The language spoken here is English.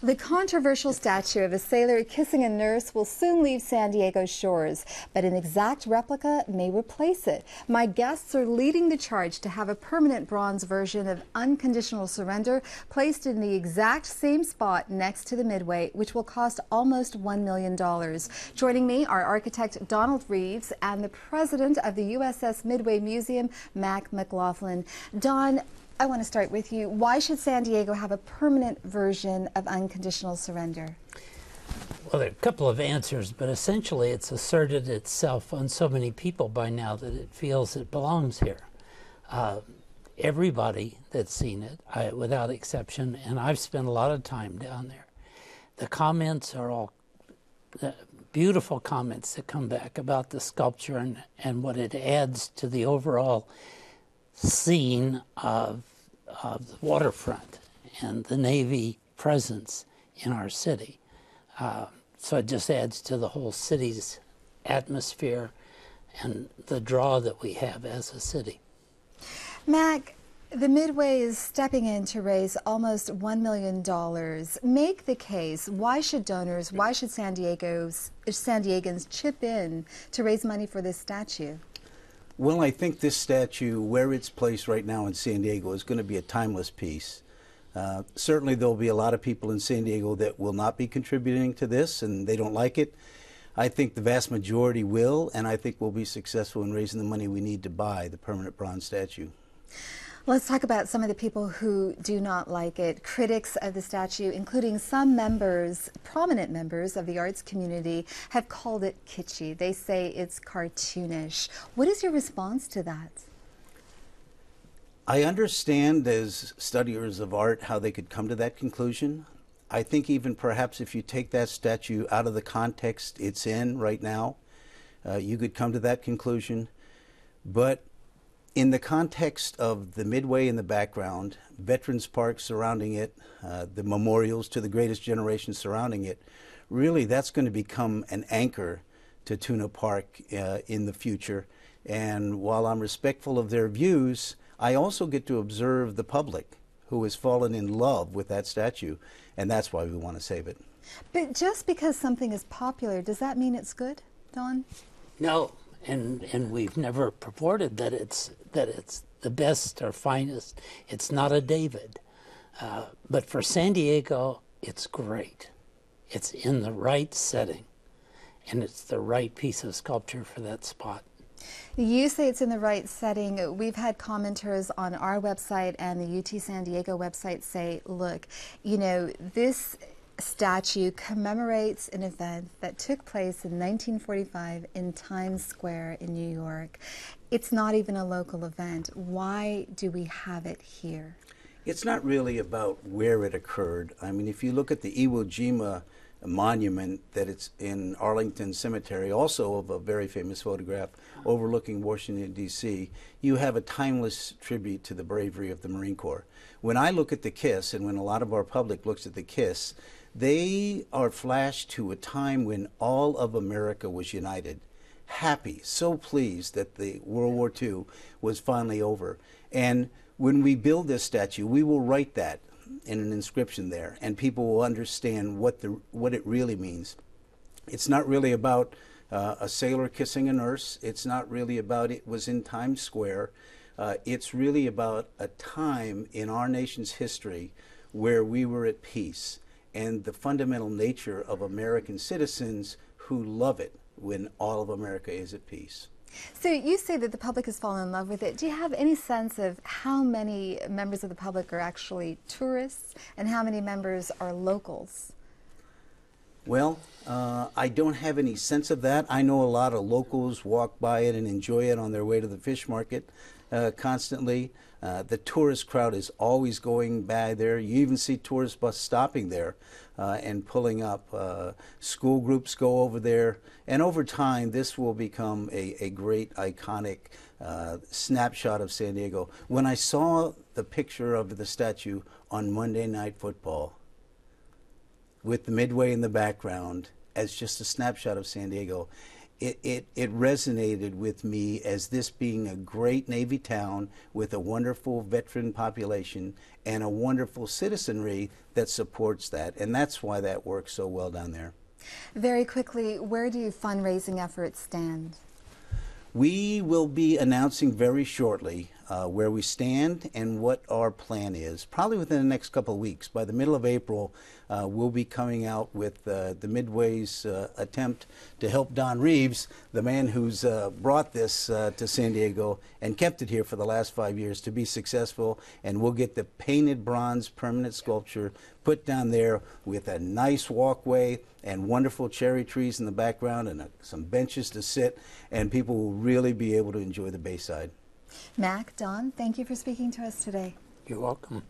The controversial statue of a sailor kissing a nurse will soon leave San Diego's shores, but an exact replica may replace it. My guests are leading the charge to have a permanent bronze version of Unconditional Surrender placed in the exact same spot next to the Midway, which will cost almost $1 million. Joining me are architect Donald Reeves and the president of the USS Midway Museum, Mac McLaughlin. Don, I want to start with you. Why should San Diego have a permanent version of Unconditional Surrender? Well, there are a couple of answers, but essentially it's asserted itself on so many people by now that it feels it belongs here. Everybody that's seen it, without exception, and I've spent a lot of time down there, the comments are all beautiful comments that come back about the sculpture and what it adds to the overall scene of the waterfront and the Navy presence in our city. So it just adds to the whole city's atmosphere and the draw that we have as a city. Mac, the Midway is stepping in to raise almost $1 million. Make the case. Why should donors, why should San Diegans chip in to raise money for this statue? Well, I think this statue, where it's placed right now in San Diego, is going to be a timeless piece. Certainly there will be a lot of people in San Diego that will not be contributing to this and they don't like it. I think the vast majority will, and I think we'll be successful in raising the money we need to buy the permanent bronze statue. Let's talk about some of the people who do not like it. Critics of the statue, including some members, prominent members of the arts community, have called it kitschy. They say it's cartoonish. What is your response to that? I understand as studiers of art how they could come to that conclusion. I think even perhaps if you take that statue out of the context it's in right now, you could come to that conclusion. But in the context of the Midway in the background, Veterans Park surrounding it, the memorials to the greatest generation surrounding it, really that's going to become an anchor to Tuna Park in the future. And while I'm respectful of their views, I also get to observe the public who has fallen in love with that statue, and that's why we want to save it. But just because something is popular, does that mean it's good, Don? No. And we've never purported that it's the best or finest. It's not a David. But for San Diego, it's great. It's in the right setting, and it's the right piece of sculpture for that spot. You say it's in the right setting. We've had commenters on our website and the UT San Diego website say, look, you know, this statue commemorates an event that took place in 1945 in Times Square in New York. It's not even a local event. Why do we have it here? It's not really about where it occurred. I mean, if you look at the Iwo Jima monument that it's in Arlington Cemetery, also of a very famous photograph overlooking Washington, D.C., you have a timeless tribute to the bravery of the Marine Corps. When I look at the KISS, and when a lot of our public looks at the KISS, they are flashed to a time when all of America was united, happy, so pleased that the World War II was finally over. And when we build this statue, we will write that in an inscription there, and people will understand what it really means. It's not really about a sailor kissing a nurse. It's not really about it was in Times Square. It's really about a time in our nation's history where we were at peace, and the fundamental nature of American citizens who love it when all of America is at peace. So you say that the public has fallen in love with it. Do you have any sense of how many members of the public are actually tourists and how many members are locals? Well, I don't have any sense of that. I know a lot of locals walk by it and enjoy it on their way to the fish market constantly. The tourist crowd is always going by there. You even see tourist bus stopping there and pulling up. School groups go over there. And over time, this will become a great, iconic snapshot of San Diego. When I saw the picture of the statue on Monday Night Football, with the Midway in the background as just a snapshot of San Diego, it resonated with me as this being a great Navy town with a wonderful veteran population and a wonderful citizenry that supports that. And that's why that works so well down there. Very quickly, where do your fundraising efforts stand? We will be announcing very shortly where we stand and what our plan is, probably within the next couple of weeks. By the middle of April, we'll be coming out with the Midway's attempt to help Don Reeves, the man who's brought this to San Diego and kept it here for the last 5 years, to be successful. And we'll get the painted bronze permanent sculpture put down there with a nice walkway and wonderful cherry trees in the background and some benches to sit, and people will really be able to enjoy the Bayside. Mac, Don, thank you for speaking to us today. You're welcome.